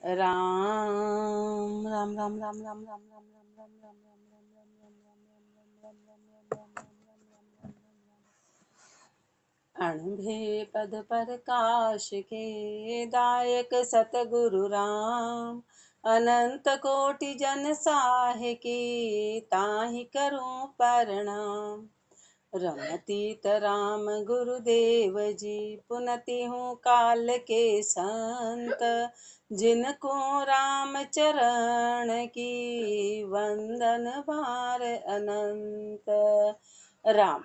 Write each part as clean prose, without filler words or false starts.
राम राम राम राम राम राम राम राम राम राम अणुभे पद प्रकाश के दायक सतगुरु राम। अनंत कोटि जन साहे के ताहि करूं प्रणाम। रमतीत राम गुरुदेव जी पुनति हूँ काल के संत। जिनको राम चरण की वंदन भार अनंत। राम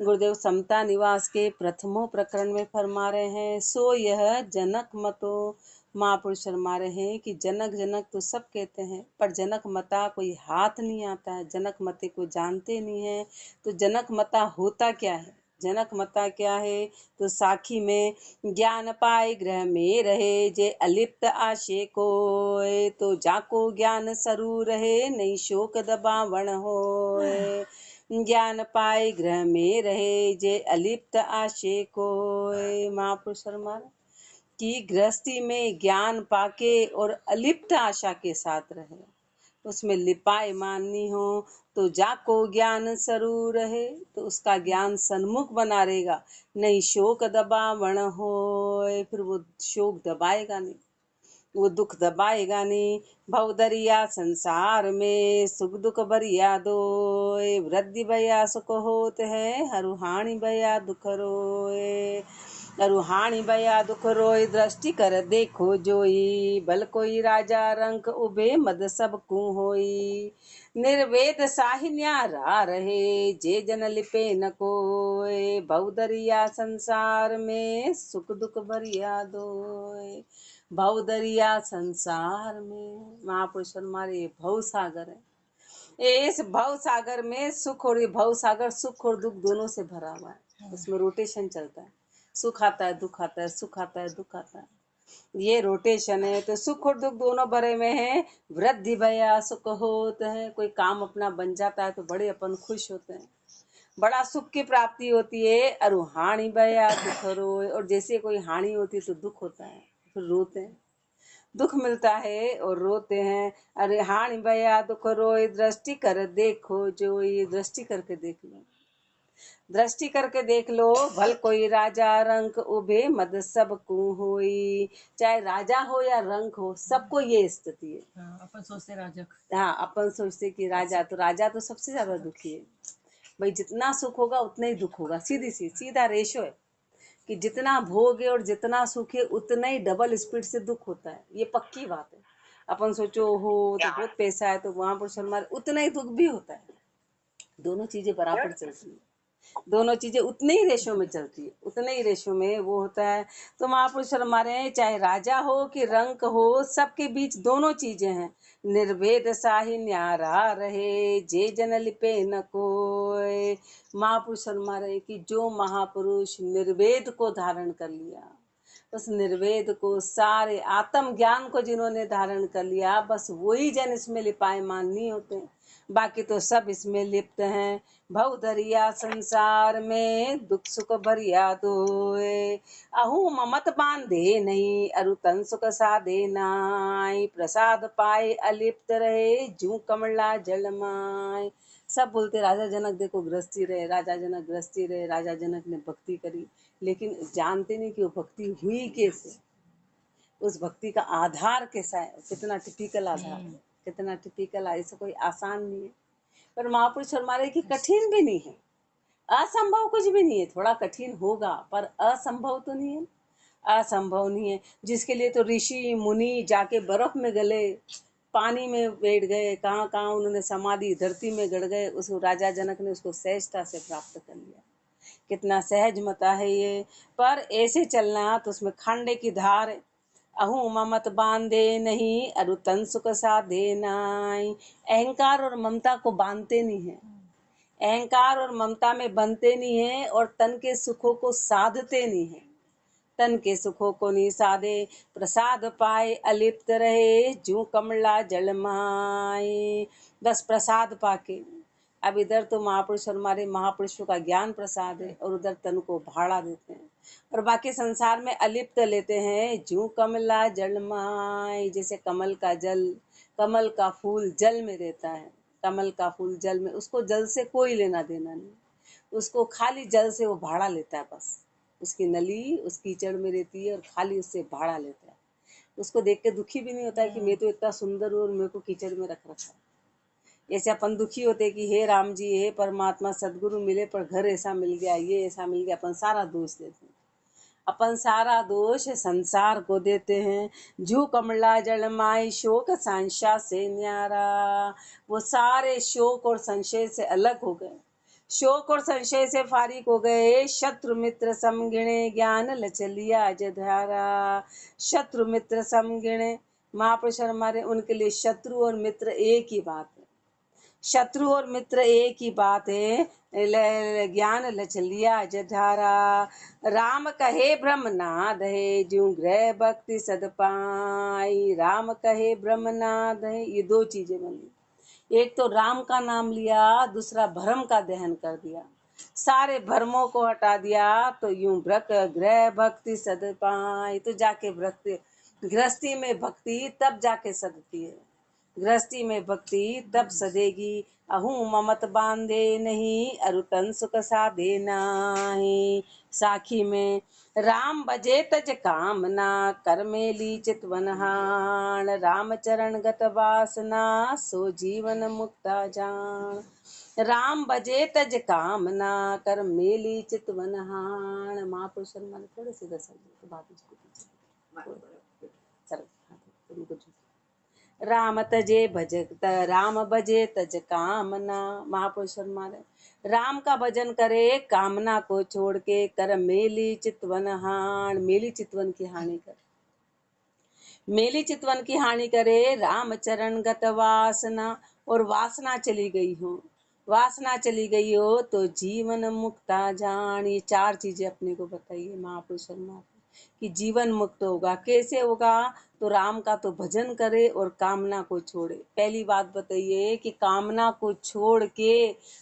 गुरुदेव समता निवास के प्रथमों प्रकरण में फरमा रहे हैं, सो यह जनक मतो। महापुरुष फरमा रहे हैं कि जनक जनक तो सब कहते हैं, पर जनक मता कोई हाथ नहीं आता है, जनक मते को जानते नहीं है। तो जनक मता होता क्या है? जनक मता क्या है? तो साखी में ज्ञान पाए ग्रह में रहे, जे अलिप्त आशे को। तो जाको ज्ञान सरू रहे, नहीं शोक दबावण होए। ज्ञान पाए ग्रह में रहे, जे अलिप्त आशे को। महापुरुष फरमान कि गृहस्थी में ज्ञान पाके और अलिप्त आशा के साथ रहे, उसमें लिपाए माननी हो। तो जाको ज्ञान सरू रहे, तो उसका ज्ञान सन्मुख बना रहेगा, नहीं शोक दबावण हो। फिर वो शोक दबाएगा नहीं, वो दुख दबाएगा नहीं। भवदरिया संसार में सुख दुख बरिया दो। वृद्धि भया सुख होत है, हरुहानि भया दुख रोए। अरुहानि भया दुख रोए, दृष्टि कर देखो जोई। भल कोई राजा रंक उभे, मद सब कु होई। निर्वेद साहि न्यारा रहे, जे जन लिपे न कोय। भवदरिया संसार में सुख दुख भरिया दोय। भवदरिया संसार में, महापुरुष हमारे भव सागर है। इस भव सागर में सुख और भव सागर सुख और दुख दोनों से भरा हुआ है। उसमें रोटेशन चलता है, सुख आता है दुख आता है, सुख आता है दुख आता है, ये रोटेशन है। तो सुख और दुख दोनों भरे में है। वृद्धि भया सुख होता है, कोई काम अपना बन जाता है तो बड़े अपन खुश होते हैं, बड़ा सुख की प्राप्ति होती है। और हानि भया दुख रोए, और जैसे कोई हानि होती है तो दुख होता है, फिर रोते हैं, दुख मिलता है और रोते हैं। अरे हानि भया दुख रोए, दृष्टि कर देखो जो। ये दृष्टि करके देख लो, दृष्टि करके देख लो। भल कोई राजा रंक उभे, मद सब कु होई। चाहे राजा हो या रंक हो, सबको ये स्थिति है। अपन सोचते राजा। हाँ, अपन सोचते कि राजा, तो राजा तो सबसे ज्यादा दुखी है भाई। जितना सुख होगा उतना ही दुख होगा, सीधा रेशो है कि जितना भोग है और जितना सुख है उतना ही डबल स्पीड से दुख होता है। ये पक्की बात है। अपन सोचो हो तो बहुत पैसा है तो वहां पर सलमान, उतना ही दुख भी होता है। दोनों चीजें बराबर चलती है, दोनों चीजें उतने ही रेशो में चलती है, उतने ही रेशो में वो होता है। तो महापुरुष हमारे चाहे राजा हो कि रंक हो, सबके बीच दोनों चीजें हैं। निर्वेद साहि न्यारा रहे, जे जन लिपे न कोय। महापुरुष हमारे कि जो महापुरुष निर्वेद को धारण कर लिया, उस निर्वेद को, सारे आत्म ज्ञान को जिन्होंने धारण कर लिया, बस वही जन इसमें लिपायमान नहीं होते, बाकी तो सब इसमें लिप्त हैं। भव दरिया संसार में दुख सुख भरिया दोए। अहू ममत बांधे नहीं, अरु तन सुख साधे नाय। प्रसाद पाए अलिप्त रहे, जू कमला जलमाय। सब बोलते राजा जनक देखो गृहस्थी रहे, राजा जनक गृहस्थी रहे, राजा जनक ने भक्ति करी, लेकिन जानते नहीं कि वो भक्ति हुई कैसे, उस भक्ति का आधार कैसा है, कितना टिपिकल आधार है, कितना टिपिकल है। ऐसा कोई आसान नहीं है, पर महापुरुष फरमा कि कठिन भी नहीं है, असंभव कुछ भी नहीं है। थोड़ा कठिन होगा पर असंभव तो नहीं है, असंभव नहीं है। जिसके लिए तो ऋषि मुनि जाके बर्फ में गले, पानी में बैठ गए, कहाँ कहाँ उन्होंने समाधि धरती में गड़ गए, उस राजा जनक ने उसको सहजता से प्राप्त कर लिया। कितना सहज मता है ये। पर ऐसे चलना तो उसमें खांडे की धार, अहू ममत बांधे नहीं, अरु तन सुख साधे नाई। अहंकार और ममता को बांधते नहीं है, अहंकार और ममता में बनते नहीं है, और तन के सुखों को साधते नहीं है, तन के सुखों को नहीं साधे। प्रसाद पाए अलिप्त रहे, जू कमला जलमाए। बस प्रसाद पाके, अब इधर तो महापुरुष और हमारे महापुरुषों का ज्ञान प्रसाद है, और उधर तन को भाड़ा देते हैं, और बाकी संसार में अलिप्त लेते हैं। जू कमला जलमाई, जैसे कमल का जल, कमल का फूल जल में रहता है, कमल का फूल जल में, उसको जल से कोई लेना देना नहीं, उसको खाली जल से वो भाड़ा लेता है बस। उसकी नली उस कीचड़ में रहती है और खाली उससे भाड़ा लेता है। उसको देख के दुखी भी नहीं होता है कि मैं तो इतना सुंदर हूँ और मेरे को कीचड़ में रख रखा है। ऐसे अपन दुखी होते कि हे राम जी, हे परमात्मा, सदगुरु मिले पर घर ऐसा मिल गया, ये ऐसा मिल गया, अपन सारा दोष देते हैं। अपन सारा दोष संसार को देते हैं। जू कमला जलमाई शोक संशय से न्यारा, वो सारे शोक और संशय से अलग हो गए, शोक और संशय से फारिग हो गए। शत्रु मित्र समगिणे ज्ञान लचलिया जधारा, शत्रु मित्र समगिणे, महापुरुष हमारे उनके लिए शत्रु और मित्र एक ही बात है, शत्रु और मित्र एक ही बात है। ज्ञान लचलिया जधारा, राम कहे ब्रह्मनाद है, जो ग्रह भक्ति सद पाई, राम कहे ब्रह्मनाद है। ये दो चीजें बनी, एक तो राम का नाम लिया, दूसरा भ्रम का दहन कर दिया, सारे भ्रमों को हटा दिया, तो यूं ग्रह भक्ति सद पाई, तो जाके भक्ति, गृहस्थी में भक्ति तब जाके सदती है, गृहस्थी में भक्ति तब सदेगी। अहूँ ममत बांधे नहीं, अरुतन सुख साधे नाही, साखी में राम बजे तज कामना, कर मेली चितवनहान, राम चरण गत वासना, सो जीवन मुक्ता जान, राम बजे तज कामना, कर मेली चितवनहान। महापुरुष मैंने थोड़े से दस तो बात इसको चलो राम तजे भजत, राम बजे तज कामना। महापुरुष मारे राम का भजन करे, कामना को छोड़ के, कर मेली चितवन हान, मेली चितवन की हानि कर, मेली चितवन की हानि करे। राम चरण गत वासना, और वासना चली गई हो, वासना चली गई हो तो जीवन मुक्ता जान। ये चार चीजें अपने को बताइए महापुरुष कि जीवन मुक्त होगा कैसे होगा, तो राम का तो भजन करे और कामना को छोड़े। पहली बात बताइए कि कामना को छोड़ के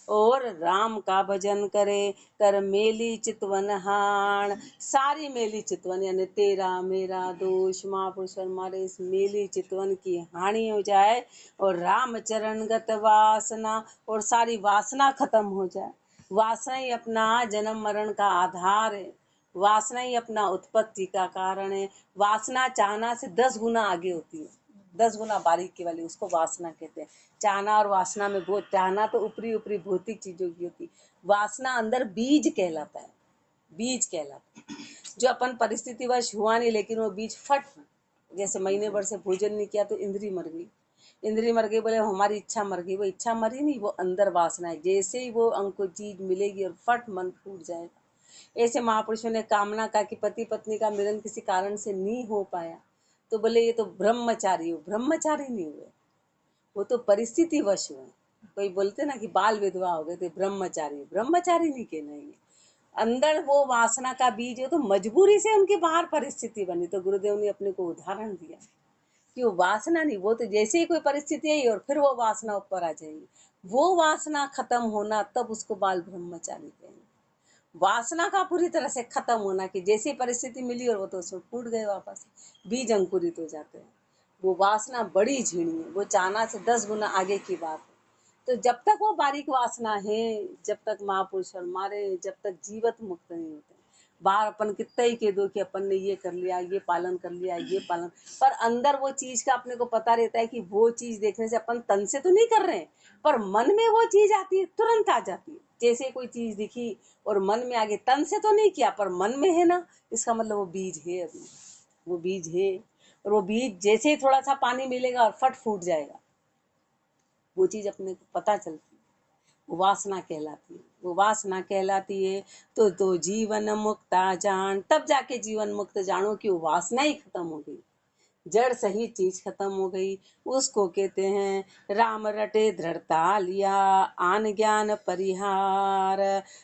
और राम का भजन करे, कर मेली चितवन हाण, सारी मेली चितवन यानी तेरा मेरा दोष, महापुरुष हमारे इस मेली चितवन की हानि हो जाए, और राम चरण गत वासना, और सारी वासना खत्म हो जाए। वासना ही अपना जन्म मरण का आधार है, वासना ही अपना उत्पत्ति का कारण है। वासना चाहना से 10 गुना आगे होती है, 10 गुना बारीकी वाली, उसको वासना कहते हैं। चाहना और वासना में बहुत, चाहना तो ऊपरी ऊपरी भौतिक चीजों की होती, वासना अंदर बीज कहलाता है, बीज कहलाता है। जो अपन परिस्थितिवश हुआ नहीं, लेकिन वो बीज फट, जैसे महीने भर से भोजन नहीं किया तो इंद्री मर गई, इंद्री मर गई, बोले हमारी इच्छा मर गई, वो इच्छा मरी नहीं, वो अंदर वासना है। जैसे ही वो हमको चीज मिलेगी और फट मन फूट जाएगा। ऐसे महापुरुषों ने कामना का कि पति पत्नी का मिलन किसी कारण से नहीं हो पाया, तो बोले ये तो ब्रह्मचारी हो, ब्रह्मचारी नहीं हुए, वो तो परिस्थिति वश हुए। कोई बोलते ना कि बाल विधवा हो गए थे, ब्रह्मचारी, ब्रह्मचारी नहीं कहना है। अंदर वो वासना का बीज है, तो मजबूरी से उनकी बाहर परिस्थिति बनी। तो गुरुदेव ने अपने को उदाहरण दिया कि वो वासना नहीं, वो तो जैसे ही कोई परिस्थिति आई और फिर वो वासना ऊपर आ जाएगी, वो वासना खत्म होना, तब उसको बाल ब्रह्मचारी कहेंगे। वासना का पूरी तरह से खत्म होना कि जैसी परिस्थिति मिली और वो तो उसमें फूट गए, वापस बीज अंकुरित हो जाते हैं। वो वासना बड़ी झीणी है, वो चाहना से 10 गुना आगे की बात है। तो जब तक वो बारीक वासना है, जब तक महापुरुष हमारे, जब तक जीवत मुक्त नहीं होते। बाहर अपन कितना ही कह दो कि अपन ने ये कर लिया, ये पालन कर लिया, ये पालन, पर अंदर वो चीज का अपने को पता रहता है कि वो चीज देखने से अपन तन से तो नहीं कर रहे हैं, पर मन में वो चीज आती है, तुरंत आ जाती है। जैसे कोई चीज दिखी और मन में आगे, तन से तो नहीं किया पर मन में है ना, इसका मतलब वो बीज है, अभी वो बीज है। और वो बीज जैसे ही थोड़ा सा पानी मिलेगा और फट फूट जाएगा, वो चीज अपने को पता चलती है, वो वासना कहलाती है, वो वासना कहलाती है। तो जीवन मुक्ता जान, तब जाके जीवन मुक्त जानो कि वो वासना ही खत्म हो गई, जड़ सही चीज खत्म हो गई। उसको कहते हैं राम रटे दृढ़ता लिया, आन ज्ञान परिहार।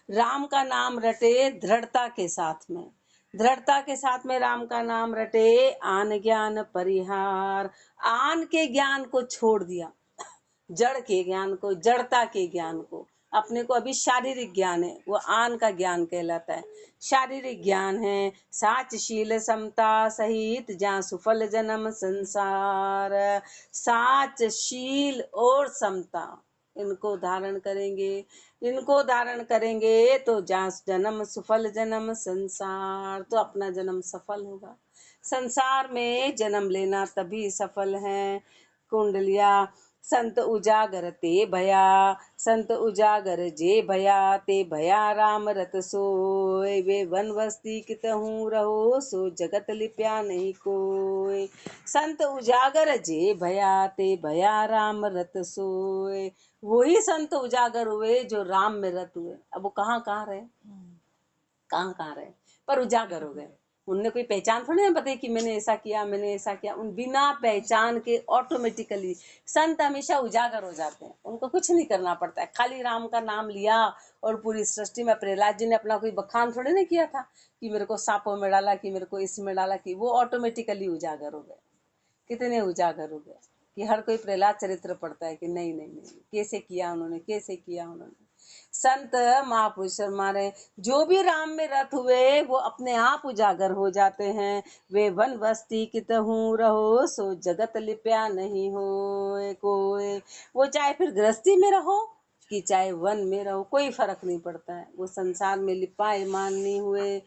राम का नाम रटे दृढ़ता के साथ में, दृढ़ता के साथ में राम का नाम रटे, आन ज्ञान परिहार। आन के ज्ञान को छोड़ दिया, जड़ के ज्ञान को, जड़ता के ज्ञान को, अपने को अभी शारीरिक ज्ञान है, वो आन का ज्ञान कहलाता है। शारीरिक ज्ञान है साचशील समता सहित जहाँ सुफल जन्म संसार। साचशील और समता, इनको धारण करेंगे, इनको धारण करेंगे तो जहाँ जन्म सुफल जन्म संसार, तो अपना जन्म सफल होगा। संसार में जन्म लेना तभी सफल है। कुंडलिया संत उजागर ते भया, संत उजागर जे भया ते भया राम रत सोय। वे वन वस्ती कितहूँ रहो सो जगत लिप्या नहीं कोय। संत उजागर जे भया ते भया राम रत सोय। वही संत उजागर हुए जो राम में रत हुए। अब वो कहाँ कहाँ रहे, कहाँ कहाँ रहे, पर उजागर हो गए। उनने कोई पहचान थोड़ी ना बताई कि मैंने ऐसा किया, मैंने ऐसा किया। उन बिना पहचान के ऑटोमेटिकली संत हमेशा उजागर हो जाते हैं। उनको कुछ नहीं करना पड़ता है, खाली राम का नाम लिया और पूरी सृष्टि में प्रहलाद जी ने अपना कोई बखान थोड़ी ना किया था कि मेरे को सांपों में डाला, कि मेरे को इसमें डाला, कि वो ऑटोमेटिकली उजागर हो गए। कितने उजागर हो गए कि हर कोई प्रहलाद चरित्र पढ़ता है कि नहीं नहीं नहीं, कैसे किया उन्होंने, कैसे किया उन्होंने। संत महापुरुष हमारे जो भी राम में रत हुए वो अपने आप उजागर हो जाते हैं। वे वन वस्ती कितहूँ रहो सो जगत लिप्या नहीं हो कोई। वो चाहे फिर गृहस्थी में रहो कि चाहे वन में रहो, कोई फर्क नहीं पड़ता है। वो संसार में लिपाए मान नहीं हुए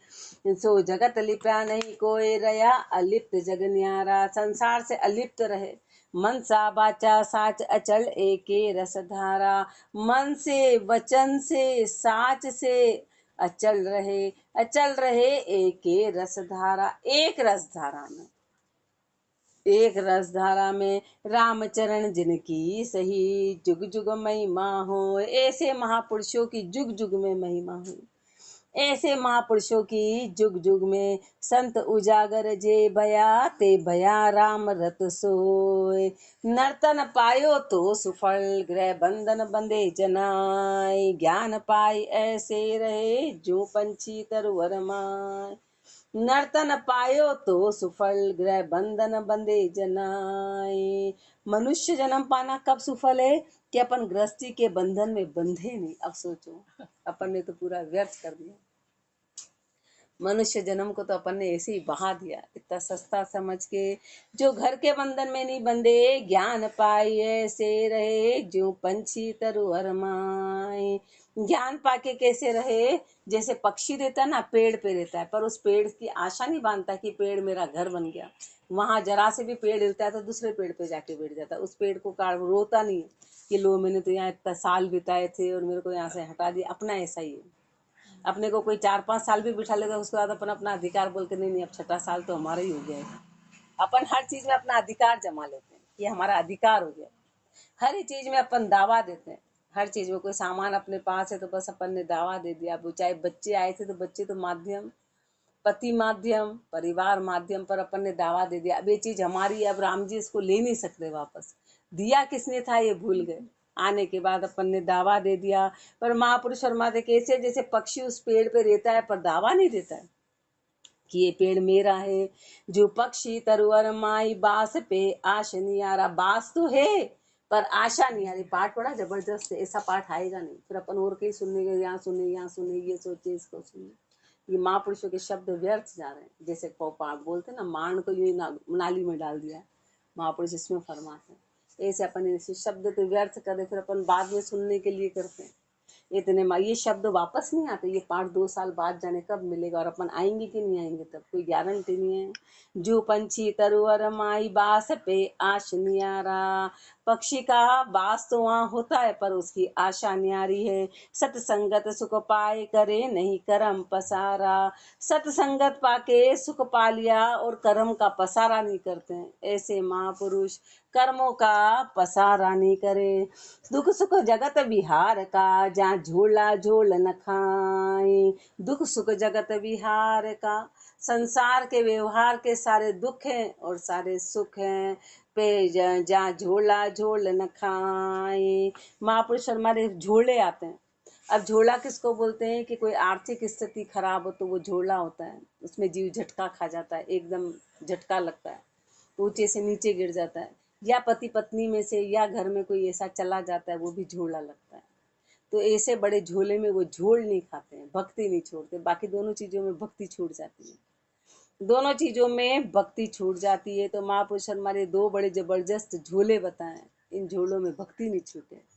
सो जगत लिप्या नहीं कोई। रया अलिप्त जग न्यारा, संसार से अलिप्त रहे। मन सा बाचा साच अचल एके रस धारा, मन से वचन से साच से अचल रहे, अचल रहे एके रस धारा। एक रस धारा में, एक रस धारा में रामचरण जिनकी सही जुग जुग महिमा हो। ऐसे महापुरुषों की जुग जुग में महिमा हुई। ऐसे महापुरुषों की जुग जुग में संत उजागर जे भया ते भया राम रत सोय। नर्तन पायो तो सुफल ग्रह बंधन बंधे जनाय। ज्ञान पाई ऐसे रहे जो पंछी तरवर माय। नर्तन पायो तो सुफल ग्रह बंधन बंधे जनाय। मनुष्य जन्म पाना कब सुफल है कि अपन गृहस्थी के बंधन में बंधे नहीं। अब सोचो, अपन ने तो पूरा व्यर्थ कर दिया। मनुष्य जन्म को तो अपन ने ऐसे ही बहा दिया, इतना सस्ता समझ के। जो घर के बंधन में नहीं बंधे, ज्ञान पाई ऐसे रहे जो पंछी तरुवर माए। ज्ञान पाके कैसे रहे, जैसे पक्षी रहता है ना, पेड़ पे रहता है, पर उस पेड़ की आशा नहीं बांधता कि पेड़ मेरा घर बन गया। वहां जरा से भी पेड़ हिलता है तो दूसरे पेड़ पे जाके बैठ जाता है। उस पेड़ को काट, रोता नहीं है कि लो मैंने तो यहाँ इतना साल बिताए थे और मेरे को यहाँ से हटा दिया। अपना ऐसा ही है। अपने को कोई 4-5 साल भी बिठा लेगा, उसके बाद अपन अपना अधिकार बोल के नहीं नहीं, अब 6ठा साल तो हमारा ही हो गया है। अपन हर चीज में अपना अधिकार जमा लेते हैं कि हमारा अधिकार हो गया। हर एक चीज में अपन दावा देते हैं। हर चीज में कोई सामान अपने पास है तो बस अपन ने दावा दे दिया। अब चाहे बच्चे आए थे तो बच्चे तो माध्यम, पति माध्यम, परिवार माध्यम, पर अपन ने दावा दे दिया अब ये चीज हमारी है। अब राम जी इसको ले नहीं सकते वापस। दिया किसने था ये भूल गए। आने के बाद अपन ने दावा दे दिया। पर महापुरुष फरमाते कैसे, जैसे पक्षी उस पेड़ पे रहता है पर दावा नहीं देता है कि ये पेड़ मेरा है। जो पक्षी तरुवर माई बास पे आश नहीं आ रहा। बास तो है पर आशा नहीं आ रही। पाठ बड़ा जबरदस्त है, ऐसा पाठ आएगा नहीं। फिर अपन और कहीं सुनने गए, यहाँ सुने, यहाँ सुने, ये सोचे, इसको सुने। ये महापुरुषों के शब्द व्यर्थ जा रहे हैं। जैसे बोलते ना, मान को यूं नाली में डाल दिया, महापुरुष इसमें फरमाते हैं। ऐसे अपन ऐसे शब्द तो व्यर्थ करे, फिर अपन बाद में सुनने के लिए करते हैं। इतने ये शब्द वापस नहीं आते। ये पाठ 2 साल बाद जाने कब मिलेगा, और अपन आएंगे कि नहीं आएंगे तब कोई गारंटी नहीं है। जो पंछी तरुवर माई बास पे आश नियारा। पक्षी का बास तो वहाँ होता है पर उसकी आशा न्यारी है। सतसंगत सुख पाए करे नहीं कर्म पसारा। सतसंगत पाके सुख पा लिया और कर्म का पसारा नहीं करते हैं। ऐसे महापुरुष कर्मों का पसारा नहीं करे। दुख सुख जगत विहार का जहाँ झोला झोल न खाए। दुख सुख जगत विहार का, संसार के व्यवहार के सारे दुख हैं और सारे सुख हैं पे जहाँ झोला झोल न खाए। महापुरुष हमारे झोले आते हैं। अब झोला किसको बोलते हैं कि कोई आर्थिक स्थिति खराब हो तो वो झोला होता है। उसमें जीव झटका खा जाता है, एकदम झटका लगता है, ऊंचे से नीचे गिर जाता है। या पति पत्नी में से या घर में कोई ऐसा चला जाता है, वो भी झोला लगता है। तो ऐसे बड़े झोले में वो झोल नहीं खाते हैं, भक्ति नहीं छोड़ते। बाकी दोनों चीज़ों में भक्ति छूट जाती है, दोनों चीज़ों में भक्ति छूट जाती है। तो महापुरुष हमारे दो बड़े जबरदस्त झोले बताएं, इन झोलों में भक्ति नहीं छूटे।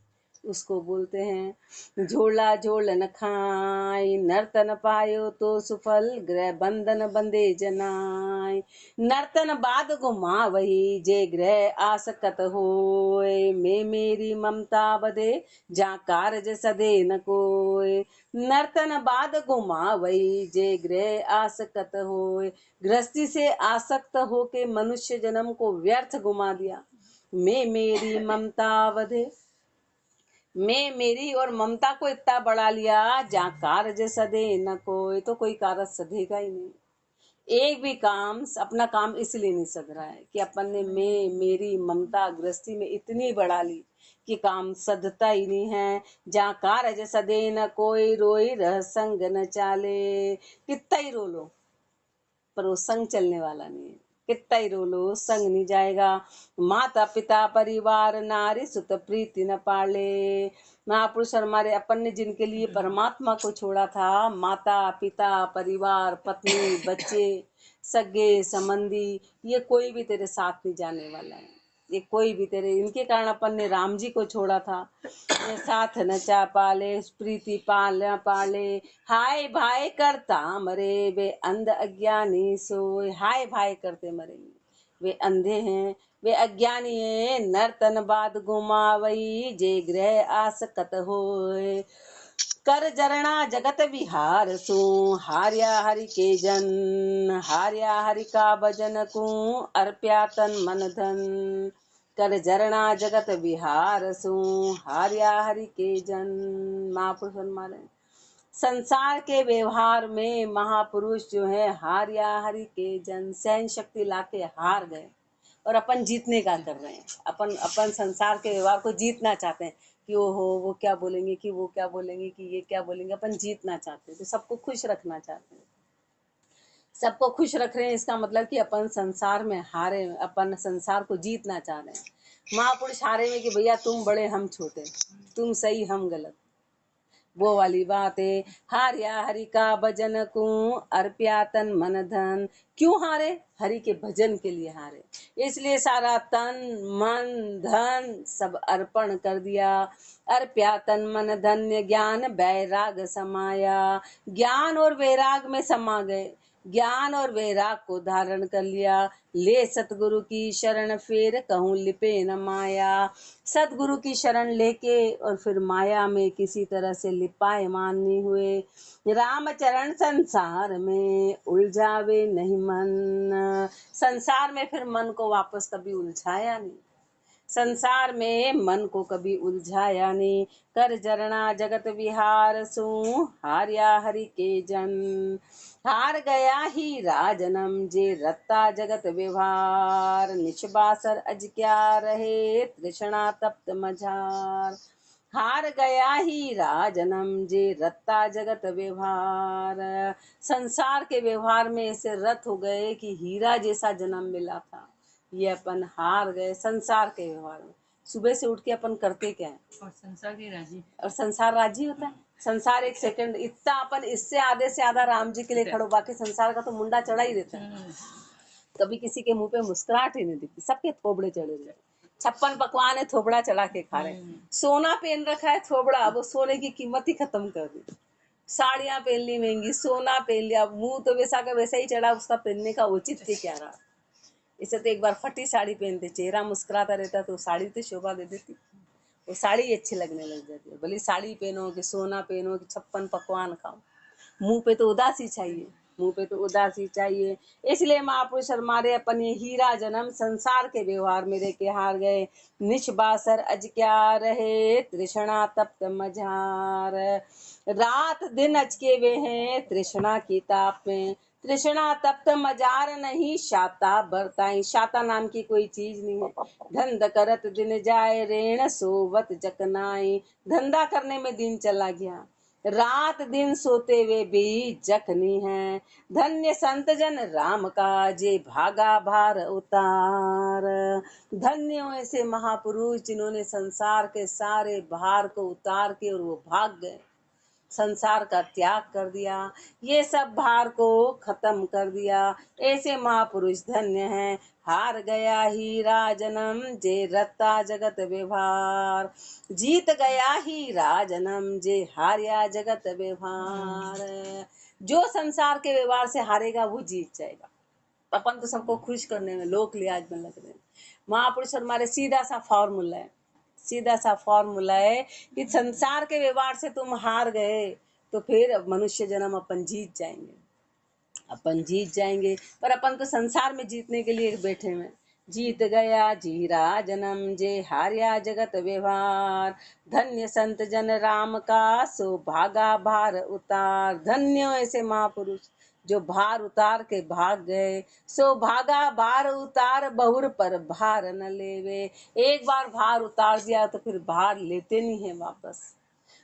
उसको बोलते हैं झोला झोल न खाए, नर्तन पायो तो सुफल, ग्रह बंधन बंदे जनाय। नर्तन बाद घुमा वही, जे ग्रह आसकत होय। मैं मेरी ममता बदे, जा कारज सदे न कोय। नर्तन बाद घुमा वही, जे ग्रह आसकत होय। गृहस्थी से आसक्त होके मनुष्य जन्म को व्यर्थ घुमा दिया। मैं मेरी ममता बदे, मैं मेरी और ममता को इतना बढ़ा लिया, जहाँ कारज सदे न कोई, तो कोई कारज सधेगा ही नहीं। एक भी काम, अपना काम इसलिए नहीं सध रहा है कि अपन ने मैं मेरी ममता गृहस्थी में इतनी बढ़ा ली कि काम सधता ही नहीं है। जहाँ कारज सदे न कोई, रोई रह संग न चाले। कितना ही रो लो पर वो संग चलने वाला नहीं है, कितना ही रो लो संग नहीं जाएगा। माता पिता परिवार नारी सुत प्रीति न पाले। महापुरुष हमारे अपन ने जिनके लिए परमात्मा को छोड़ा था, माता पिता परिवार पत्नी बच्चे सगे संबंधी, ये कोई भी तेरे साथ नहीं जाने वाला है। ये कोई भी तेरे, इनके कारण अपन ने राम जी को छोड़ा था। ये साथ न चा पाले, प्रीति पाल पाले। हाय भाई करता मरे, वे अंध अज्ञानी सोए। हाय भाई करते मरेंगे, वे अंधे हैं, वे अज्ञानी है। नर्तन बाद घुमावई, जे ग्रह आसकत होए। कर जरणा जगत विहार सु, हार्या हरि के जन। हार्या हरि का भजन को, अर्प्या तन मन धन। कर जरणा जगत विहार सु, हार्या हरि के जन। महापुरुष हमारे संसार के व्यवहार में महापुरुष जो है हार्या हरि के जन, सहन शक्ति लाके हार गए और अपन जीतने का कर रहे हैं। अपन संसार के व्यवहार को जीतना चाहते हैं कि वो क्या बोलेंगे, कि वो क्या बोलेंगे, कि ये क्या बोलेंगे। अपन जीतना चाहते हैं, तो सबको खुश रखना चाहते हैं, सबको खुश रख रहे हैं। इसका मतलब कि अपन संसार में हारे, अपन संसार को जीतना चाह रहे हैं। महापुरुष हारे में कि भैया तुम बड़े हम छोटे, तुम सही हम गलत, वो वाली बात है। हार्या हरि का भजन को, अर्प्या तन मन धन। क्यों हारे? हरि के भजन के लिए हारे, इसलिए सारा तन मन धन सब अर्पण कर दिया। अर्प्या तन मन धन्य, ज्ञान वैराग समाया। ज्ञान और वैराग में समा गए, ज्ञान और वैराग को धारण कर लिया। ले सतगुरु की शरण, फिर कहूँ लिपे न माया। सतगुरु की शरण लेके और फिर माया में किसी तरह से लिपायमान नहीं हुए। रामचरण संसार में उलझावे नहीं मन। संसार में फिर मन को वापस कभी उलझाया नहीं, संसार में मन को कभी उलझाया नहीं। कर जरणा जगत विहार सु, हार्या हरि के जन। हार गया ही राजनम, जे रत्ता जगत व्यवहार। निशबासर अज क्या रहे, तृष्णा तप्त मझार। हार गया ही राजनम, जे रत्ता जगत व्यवहार। संसार के व्यवहार में ऐसे रत हो गए कि हीरा जैसा जन्म मिला था, ये अपन हार गए संसार के व्यवहार में। सुबह से उठ के अपन करते क्या है, और संसार की राजी, और संसार राजी होता है। संसार एक सेकंड इतना अपन इससे आधे से आधा राम जी के लिए खड़ो, बाकी संसार का तो मुंडा चढ़ा ही रहता है। कभी किसी के मुंह पे मुस्कुराहट ही नहीं दिखती, सबके थोबड़े चढ़े रहते। 56 पकवान है, थोबड़ा चढ़ा के खा रहे। सोना पहन रखा है थोबड़ा, अब सोने की कीमत ही खत्म कर दी। साड़ियां पहन ली महंगी, सोना पहन लिया, मुंह तो वैसा का वैसा ही चढ़ा, उसका पहनने का औचित्य क्या रहा। इसे तो एक बार फटी साड़ी पहनते, चेहरा मुस्कुराता रहता तो साड़ी तो शोभा दे देती, वो साड़ी अच्छी लगने लग जाती है। भले साड़ी पहनो कि सोना पहनो कि 56 पकवान खाओ, मुंह पे तो उदासी चाहिए, मुंह पे तो उदासी चाहिए। इसलिए महापुरुष हमारे अपन ये हीरा जन्म संसार के व्यवहार में रह के हार गए। निशबासर अज क्या रहे, तृष्णा तप्त मझार। रात दिन अचके वे हैं, तृष्णा की ताप में। तृष्णा तप्त मजार नहीं, शाता बरताई। शाता नाम की कोई चीज नहीं है। धंध करत दिन जाए, रेण सोवत जकनाई। धंधा करने में दिन चला गया, रात दिन सोते वे भी जखनी है। धन्य संत जन राम का जे भागा भार उतार। धन्य हो ऐसे महापुरुष जिन्होंने संसार के सारे भार को उतार के और वो भाग गए, संसार का त्याग कर दिया, ये सब भार को खत्म कर दिया। ऐसे महापुरुष धन्य हैं। हार गया हीरा जन्म जे रत्ता जगत व्यवहार। जीत गया हीरा जन्म जे हारिया जगत व्यवहार। जो संसार के व्यवहार से हारेगा वो जीत जाएगा। अपन तो सबको खुश करने में, लोक लिहाज में लग रहे हैं। महापुरुष हमारे सीधा सा फॉर्मूला है, सीधा सा फॉर्मूला है कि संसार के व्यवहार से तुम हार गए तो फिर मनुष्य जन्म अपन जीत जाएंगे, अपन जीत जाएंगे। पर अपन तो संसार में जीतने के लिए बैठे हुए। जीत गया जीरा जन्म जे हारिया जगत व्यवहार। धन्य संत जन राम का सो भागा भार उतार। धन्य ऐसे महापुरुष जो भार उतार के भाग गए। सो भागा भार उतार बहुर पर भार न लेवे। एक बार भार उतार दिया तो फिर भार लेते नहीं है वापस,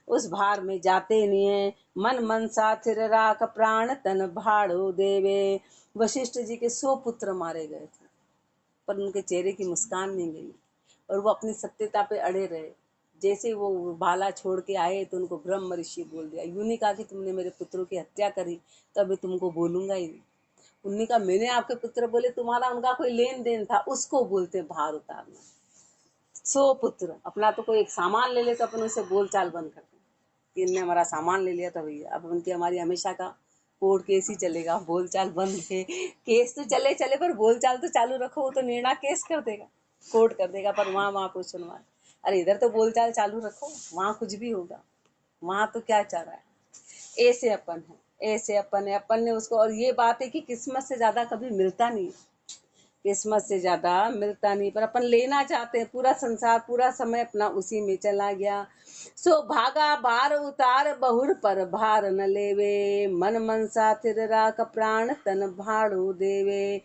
उस भार में जाते नहीं है। मन मन साथिर राख प्राण तन भाड़ो देवे। वशिष्ठ जी के 100 पुत्र मारे गए थे पर उनके चेहरे की मुस्कान नहीं गई और वो अपनी सत्यता पे अड़े रहे। जैसे वो भाला छोड़ के आए तो उनको ब्रह्म ऋषि बोल दिया। यूं नहीं कहा कि तुमने मेरे पुत्रों की हत्या करी तो अभी तुमको बोलूंगा ही नहीं। उन्होंने कहा मैंने आपके पुत्र बोले, तुम्हारा उनका कोई लेन देन था, उसको बोलते भार उतारना। 100 पुत्र, अपना तो कोई एक सामान ले ले तो अपन उसे बोल चाल बंद करते हैं कि इनने हमारा सामान ले लिया था भैया, अब उनकी हमारी हमेशा का कोर्ट केस ही चलेगा, बोल चाल बंद है। केस तो चले चले पर बोल चाल तो चालू रखो, वो तो निर्णय केस कर देगा, कोर्ट कर देगा, पर वहाँ कुछ सुनवा। अरे इधर तो बोल चाल चालू रखो, वहाँ कुछ भी होगा, वहाँ तो क्या चाह रहा है। ऐसे अपन है, ऐसे अपन है, अपन ने उसको। और ये बात है कि किस्मत से ज्यादा कभी मिलता नहीं, किस्मत से ज्यादा मिलता नहीं, पर अपन लेना चाहते हैं। पूरा संसार, पूरा समय अपना उसी में चला गया। सो भागा भार उतार बहुर पर भार न लेवे। मन मन साथिर राख प्राण तन भाड़ो देवे।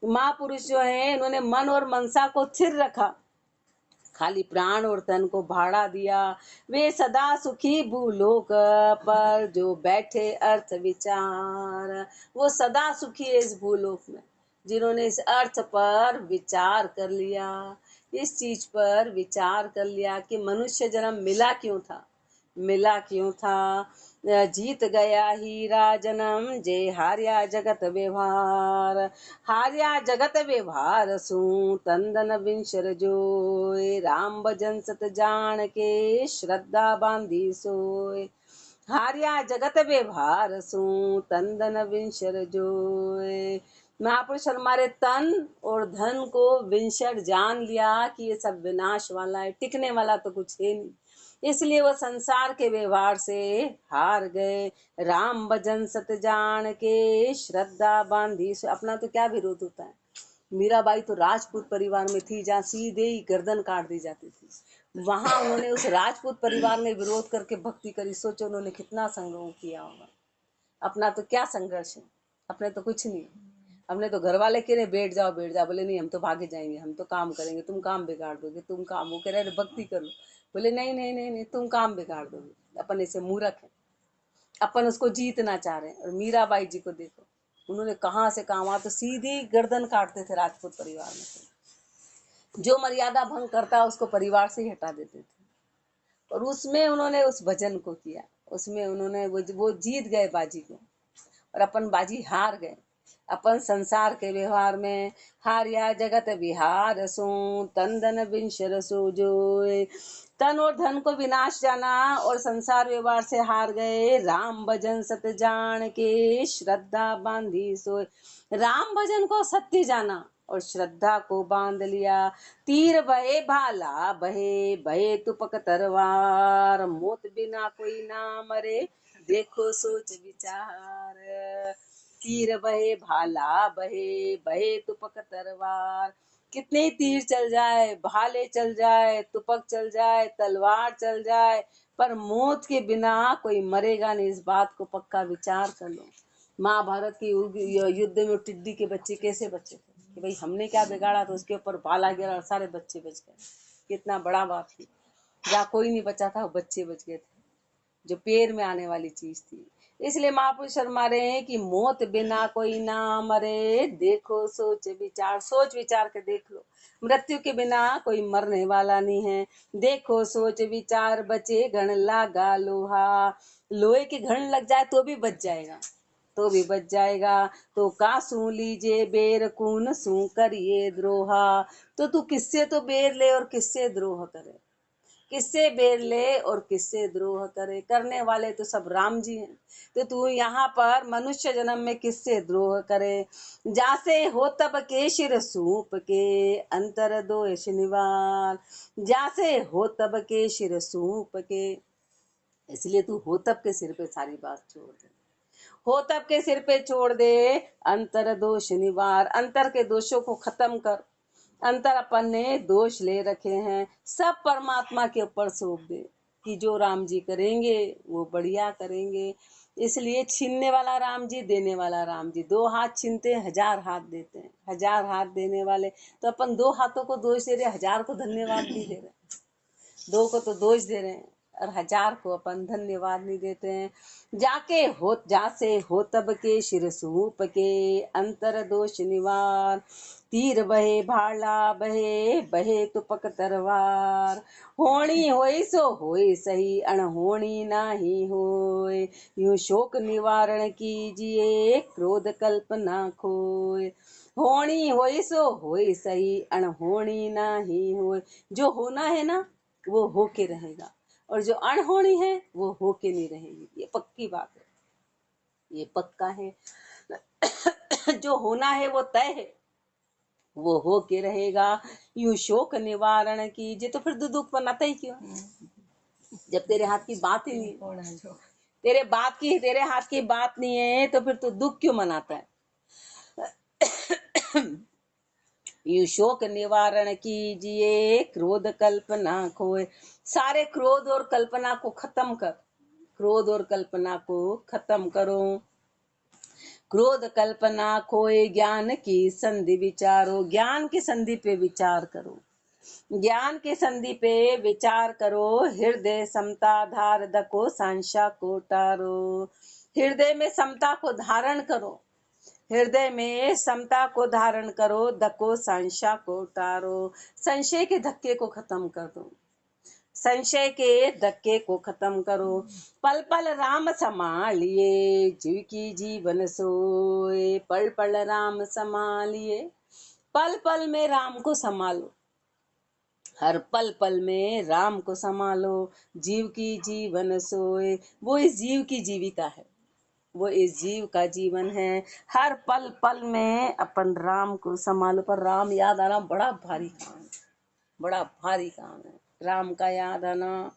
महापुरुष जो है इन्होंने मन और मनसा को स्थिर रखा, खाली प्राण और तन को भाड़ा दिया। वे सदा सुखी भूलोक पर जो बैठे अर्थ विचार। वो सदा सुखी है इस भूलोक में जिन्होंने इस अर्थ पर विचार कर लिया, इस चीज पर विचार कर लिया कि मनुष्य जन्म मिला क्यों था, मिला क्यों था। जीत गया हीरा जन्म जे हारिया जगत व्यवहार। हारिया जगत व्यवहार सू तंदन विंशर जोय। राम भजन सत जान के श्रद्धा बांधी सोय। हारिया जगत व्यवहार सू तंदन विंशर जोय। महापुरुष हमारे तन और धन को विंशर जान लिया कि ये सब विनाश वाला है, टिकने वाला तो कुछ है नहीं, इसलिए वो संसार के व्यवहार से हार गए। राम भजन सत जान के श्रद्धा बांधी। अपना तो क्या विरोध होता है। मीराबाई तो राजपूत परिवार में थी जहाँ सीधे ही गर्दन काट दी जाती थी, वहां उन्होंने उस राजपूत परिवार में विरोध करके भक्ति करी। सोचो उन्होंने कितना संघर्ष किया होगा। अपना तो क्या संघर्ष है, अपने तो कुछ नहीं। हमने तो घर वाले कह रहे बैठ जाओ बैठ जाओ, बोले नहीं हम तो भागे जाएंगे, हम तो काम करेंगे, तुम काम बिगाड़ दोगे, तुम काम। वो कह रहे भक्ति करो, बोले नहीं नहीं नहीं नहीं तुम काम बिगाड़ दोगे। अपन ऐसे मूर्ख है, अपन उसको जीतना चाह रहे हैं। और मीराबाई जी को देखो, उन्होंने कहाँ से कहाँ, वहां तो सीधी गर्दन काटते थे राजपूत परिवार में, जो मर्यादा भंग करता उसको परिवार से ही हटा देते थे। और उसमें उन्होंने उस भजन को किया, उसमें उन्होंने वो जीत गए बाजी को, और अपन बाजी हार गए। अपन संसार के व्यवहार में हारिया जगत विहार सो तन धन विंशर सो जोय। तन और धन को विनाश जाना और संसार व्यवहार से हार गए। राम भजन सत्य जान के श्रद्धा बांधी सोय। राम भजन को सत्य जाना और श्रद्धा को बांध लिया। तीर बहे भाला बहे बहे तुपक तरवार। मौत बिना कोई ना मरे देखो सोच विचार। तीर बहे भाला बहे बहे तुपक तरवार। कितने तीर चल जाए, भाले चल जाए, तुपक चल जाए, तलवार चल जाए, पर मौत के बिना कोई मरेगा नहीं, इस बात को पक्का विचार कर लो। महाभारत के युद्ध में टिड्डी के बच्चे कैसे बचे थे कि भाई हमने क्या बिगाड़ा, तो उसके ऊपर भाला गिरा और सारे बच्चे बच गए। कितना बड़ा बात थी, जहाँ कोई नहीं बचा था वो बच्चे बच गए थे। जो पैर में आने वाली चीज थी। इसलिए महापुरुष फरमा रहे हैं कि मौत बिना कोई ना मरे, देखो सोच विचार, सोच विचार के देख लो, मृत्यु के बिना कोई मरने वाला नहीं है। देखो सोच विचार, बचे घण लागा लोहा, लोहे के घण लग जाए तो भी बच जाएगा, तो भी बच जाएगा। तो कासू लीजिए बेर कून सू करिए द्रोहा, तो तू किससे तो बेर ले और किससे द्रोह करे, किससे बेर ले और किससे द्रोह करे, करने वाले तो सब राम जी हैं। तो तू यहाँ पर मनुष्य जन्म में किससे द्रोह करे। जासे हो तब के शिर सूप के, अंतर दोष निवार, जासे हो तब के शिर सूप के। इसलिए तू हो तब के सिर पे सारी बात छोड़ दे, हो तब के सिर पे छोड़ दे, अंतर दोष निवार, अंतर के दोषों को खत्म कर। अंतर अपन ने दोष ले रखे हैं, सब परमात्मा के ऊपर सौंप दे कि जो राम जी करेंगे वो बढ़िया करेंगे। इसलिए छीनने वाला राम जी, देने वाला राम जी। दो हाथ छीनते हैं, 1000 हाथ देते हैं, 1000 हाथ देने वाले। तो अपन 2 हाथों को दोष दे रहे, 1000 को धन्यवाद भी दे रहे, 2 को तो दोष दे रहे हैं और 1000 को अपन धन्यवाद नहीं देते हैं। जाके हो जासे हो तब के शिर सूप के, अंतर दोष निवार, तीर बहे भाला बहे, बहे तुपक तरवार, होनी होई सो होई सही, अणहोनी नाही होय, यूं शोक निवारण कीजिए, क्रोध कल्पना खोय। होनी होई सो होई सही, अणहोनी नाही होय। जो होना है ना वो होके रहेगा, और जो अणहोनी है वो होके नहीं रहेगी। ये पक्की बात है, ये पक्का है। जो होना है वो तय है, वो हो के रहेगा। यूं शोक निवारण कीजिए, तो फिर दुख बनाता ही क्यों, जब तेरे हाथ की बात ही नहीं, तेरे हाथ की बात नहीं है तो फिर तू दुख क्यों मनाता है। यूं शोक निवारण कीजिए, क्रोध कल्पना खोए, सारे क्रोध और कल्पना को खत्म कर, क्रोध और कल्पना को खत्म करो। क्रोध कल्पना खोए, ज्ञान की संधि विचारो, ज्ञान की संधि पे विचार करो, ज्ञान की संधि पे विचार करो। हृदय समता धार दको सांशा को टारो, हृदय में समता को धारण करो, हृदय में समता को धारण करो, दको संशय को टारो, संशय के धक्के को खत्म कर दो, संशय के धक्के को खत्म करो। पल पल राम संभालिए, जीव की जीवन सोए, पल पल राम संभालिए, पल पल में राम को संभालो, हर पल पल में राम को संभालो। जीव की जीवन सोए, वो इस जीव की जीविका है, वो इस जीव का जीवन है। हर पल पल में अपन राम को संभालो। पर राम याद आना बड़ा भारी काम है, बड़ा भारी काम है राम का याद आना।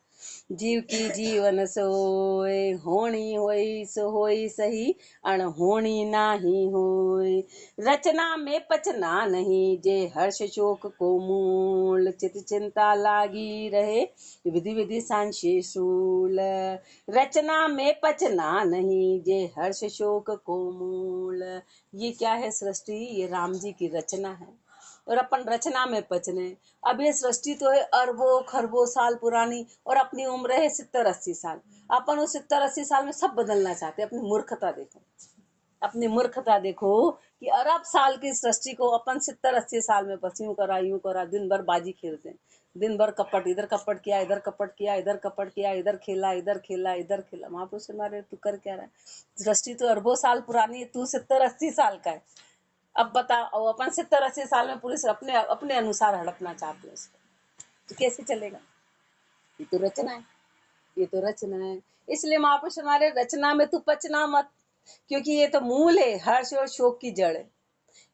जीव की जीवन सोए, होनी होई सो होई सही, अणहोनी नाही होय। रचना में पचना नहीं, जे हर्ष शोक को मूल, चित चिंता लागी रहे, विधि विधि सांशे शूल। रचना में पचना नहीं, जे हर्ष शोक को मूल। ये क्या है सृष्टि, ये राम जी की रचना है, और अपन रचना में पचने। अब ये सृष्टि तो है अरबों खरबों साल पुरानी, और अपनी उम्र है 70-80 साल। अपन उस 70-80 साल में सब बदलना चाहते हैं। अपनी मूर्खता देखो, अपनी मूर्खता देखो कि अरब साल की सृष्टि को अपन 70-80 साल में बस यूं करा, दिन भर बाजी खेलते हैं, दिन भर कपट, इधर कपट किया, इधर कपट किया, इधर कपट किया, इधर खेला, इधर खेला, इधर खेला। महापुरुष हमारे तू कर क्या रहा है, सृष्टि तो अरबों साल पुरानी है, तू 70-80 साल का है। अब बता, और अपन 70-80 साल में पुलिस अपने अपने अनुसार हड़पना चाहते हैं उसको, तो कैसे चलेगा। ये तो रचना है, ये तो रचना है। इसलिए महापुरुष हमारे रचना में तू पचना मत, क्योंकि ये तो मूल है, हर्ष और शोक की जड़ है।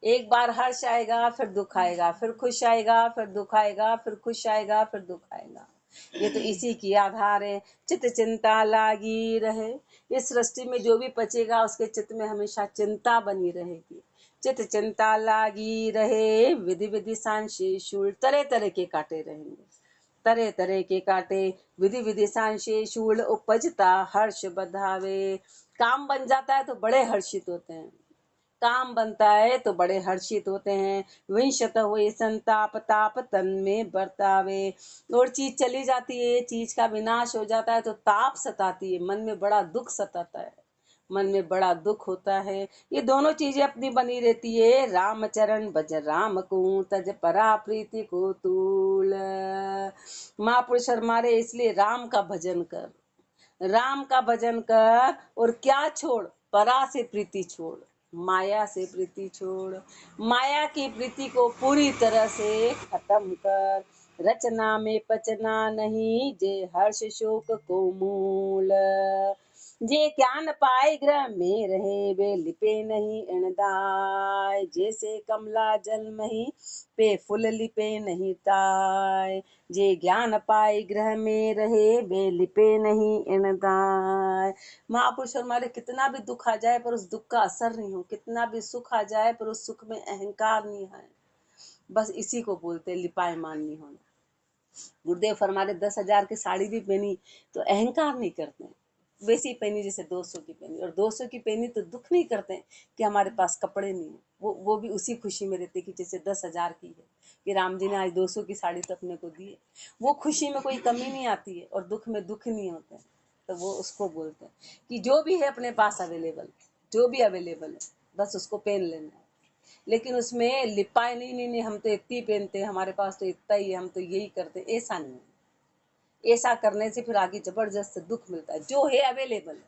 एक बार हर्ष आएगा फिर दुख आएगा, फिर खुश आएगा फिर दुख आएगा, फिर खुश आएगा फिर दुख आएगा। ये तो इसी की आधार है। चित चिंता लागी रहे, इस सृष्टि में जो भी पचेगा उसके चित्त में हमेशा चिंता बनी रहेगी। चित चिंता लागी रहे, विधि विधि सांशे शूल, तरह तरह के काटे रहेंगे, तरह तरह के काटे। विधि विधि सांशे शूल, उपजता हर्ष बधावे। काम बन जाता है तो बड़े हर्षित होते हैं, काम बनता है तो बड़े हर्षित होते हैं। विंशत हुए संताप ताप तन में बरतावे। और चीज चली जाती है, चीज का विनाश हो जाता है तो ताप सताती है, मन में बड़ा दुख सताता है, मन में बड़ा दुख होता है। ये दोनों चीजें अपनी बनी रहती है। राम चरण भज राम को, तज परा प्रीति को तूल। महापुरुष हमारे इसलिए राम का भजन कर, राम का भजन कर, और क्या छोड़, परा से प्रीति छोड़, माया से प्रीति छोड़। माया की प्रीति को पूरी तरह से खत्म कर। रचना में पचना नहीं, जे हर्ष शोक को मूल। जे ज्ञान पाए ग्रह में रहे, वे लिपे नहीं अणदाय। जैसे कमला जल मही, पे फूल लिपे नहीं ताय। जे ज्ञान पाए ग्रह में रहे, वे लिपे नहीं अणदाय। महापुरुष हमारे कितना भी दुख आ जाए पर उस दुख का असर नहीं हो, कितना भी सुख आ जाए पर उस सुख में अहंकार नहीं है। बस इसी को बोलते लिपायमान नहीं होना। गुरुदेव फरमाते 10,000 की साड़ी भी पहनी तो अहंकार नहीं करते, वैसी पहनी जैसे 200 की पहनी। और 200 की पहनी तो दुख नहीं करते कि हमारे पास कपड़े नहीं है, वो भी उसी खुशी में रहते कि जैसे 10,000 की है, कि राम जी ने आज 200 की साड़ी तो अपने को दी है। वो खुशी में कोई कमी नहीं आती है और दुख में दुख नहीं होते। तो वो उसको बोलते हैं कि जो भी है अपने पास अवेलेबल, जो भी अवेलेबल है बस उसको पहन लेना है। लेकिन उसमें लिपाए नहीं, हम तो इतनी पहनते, हमारे पास तो इतना ही है, हम तो यही करते, ऐसा नहीं है। ऐसा करने से फिर आगे जबरदस्त दुख मिलता है। जो है अवेलेबल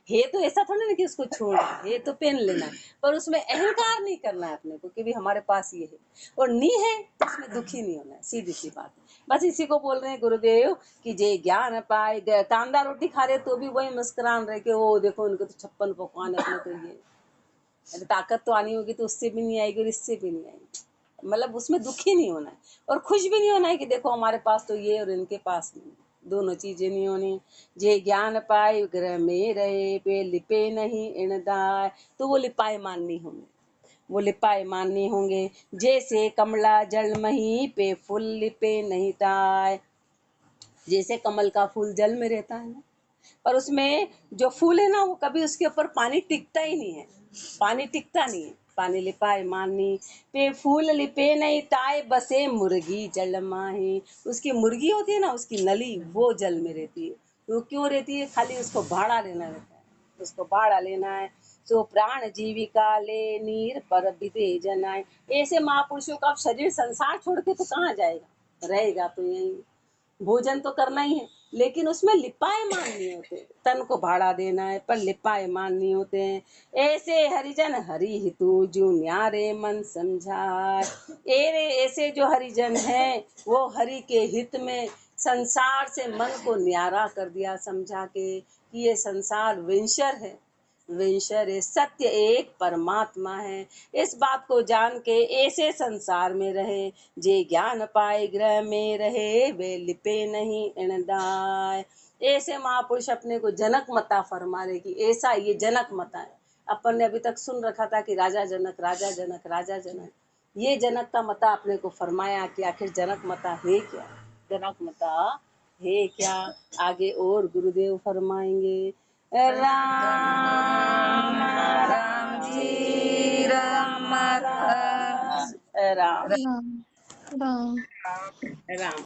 है तो ऐसा थोड़ा ना कि उसको छोड़ है तो पहन लेना है, पर उसमें अहंकार नहीं करना है अपने को कि भी हमारे पास ये है, और नहीं है तो उसमें दुखी नहीं होना है। सीधी सी बात है। बस इसी को बोल रहे हैं गुरुदेव कि जे ज्ञान पाए। कांदा रोटी खा रहे तो भी वही मुस्कुरान रहे कि वो देखो उनको तो 56 पकवान, अपने तो ये। अरे ताकत तो आनी होगी तो उससे भी नहीं आएगी और इससे भी नहीं आएगी। मतलब उसमें दुखी नहीं होना है और खुश भी नहीं होना है कि देखो हमारे पास तो ये और इनके पास नहीं, दोनों चीजें नहीं होनी। जे ज्ञान पाए ग्रह में रहे, पे लिपे नहीं इणदाय। तो वो लिपाए मान नहीं होंगे, वो लिपाए मान नहीं होंगे। जैसे कमला जल मही, पे फूल लिपे नहीं ताय। जैसे कमल का फूल जल में रहता है ना, पर उसमें जो फूल है ना वो कभी उसके ऊपर पानी टिकता ही नहीं है, पानी टिकता नहीं है। पानी लिपाए मानी, पे फूल लिपे नहीं ताए। बसे मुर्गी जल माही। उसकी मुर्गी होती है ना, उसकी नली वो जल में रहती है। वो क्यों रहती है? खाली उसको भाड़ा लेना रहता है, उसको भाड़ा लेना है। सो प्राण जीविका ले नीर पर विदे जनाए। ऐसे महापुरुषों का शरीर संसार छोड़ के तो कहाँ जाएगा, रहेगा तो यही। भोजन तो करना ही है, लेकिन उसमें लिपाए मान नहीं होते। तन को भाड़ा देना है पर लिपाए मान नहीं होते हैं। ऐसे हरिजन हरि हितु, जो न्यारे मन समझाए। ऐसे जो हरिजन हैं वो हरि के हित में संसार से मन को न्यारा कर दिया, समझा के कि ये संसार विंशर है, विंशर है, सत्य एक परमात्मा है। इस बात को जान के ऐसे संसार में रहे। जे ज्ञान पाए ग्रह में रहे, वे लिपे नहीं इणदाय। ऐसे महापुरुष अपने को जनक मता फरमा रहे कि ऐसा ये जनक मता है। अपन ने अभी तक सुन रखा था कि राजा जनक राजा जनक राजा जनक, ये जनक का मता अपने को फरमाया कि आखिर जनक मता है क्या, जनक मता है क्या। आगे और गुरुदेव फरमाएंगे। राम राम जी राम राम राम राम राम राम।